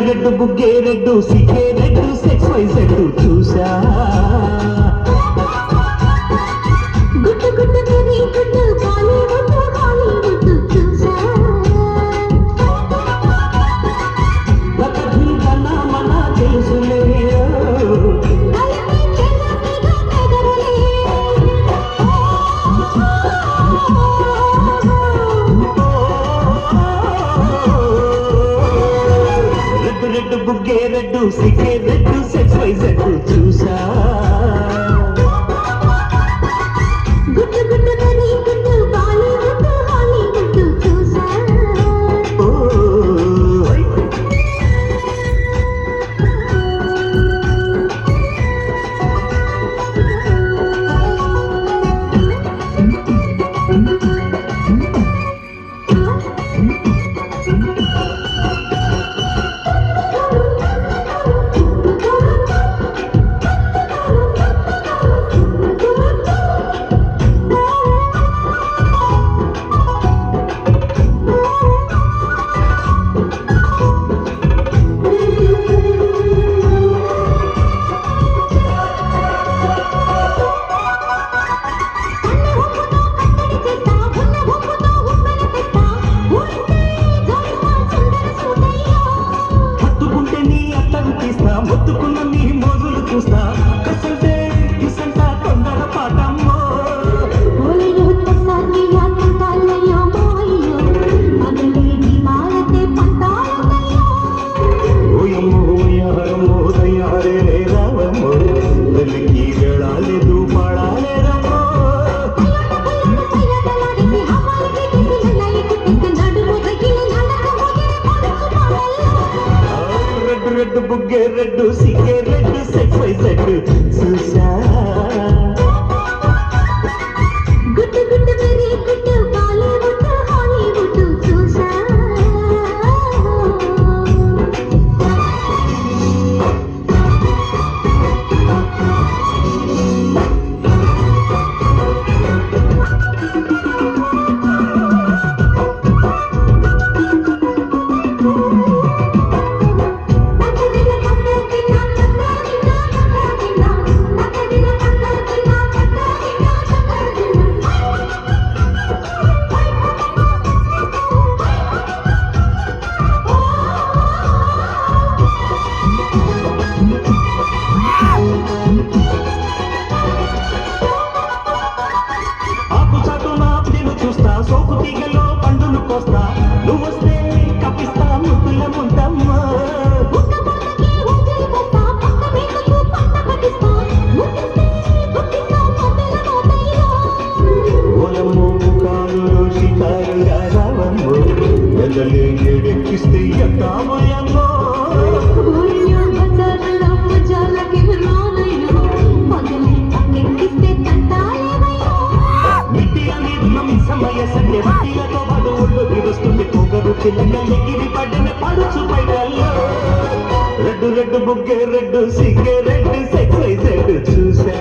red బుగ్గే red సిగ్గే red sex wise red చూసా గుట్టు గుట్టు వెరీ గుట్టు హాలీవుడ్ చూసా లకధి కన్నా మన తెలుసులే రెడ్డు బుగ్గే రెడ్డు సిగ్గే రెడ్డు సెక్స్ వైజ్ రెడ్డు చూసా గుట్టు గుట్టు వెరీ గుట్టు హాలీవుడ్ చూసా మొత్తుకున్న నీ మోజులు చూస్తా కసంటే కిసంటా తొందర పాటమ్మో ఓయమ్మో ఓయారమ్మో దయారే రావమ్మో తల్లికి వేళాలేదు పాడాలేరమ్మో రెడ్డు బుగ్గే రెడ్డు సిగ్గే రెడ్డు సెక్స్ వైజ్ రెడ్డు చూసా గుట్టు గుట్టు వెరీ గుట్టు హాలీవుడ్ చూసా సోకు తీగలో పండును కోస్తా నువ్వు వస్తే కప్పిస్తా ముద్దుల ముందమ్మా ఓలమ్మో కాలు షికారుగా రావమ్మో ఎల్లలే ఎడెక్కిస్తే ఎక్కామయ్యమ్మో సమయ సంధ్య వడ్డీలతో పాటు ఒళ్ళోకి వస్తుంది పొగరు చిల్లగిరి పడిన పడుచు పైడల్లో రెడ్డు రెడ్డు బుగ్గే రెడ్డు సిగ్గే రెడ్డు సెక్స్ వైజ్ రెడ్డు చూసా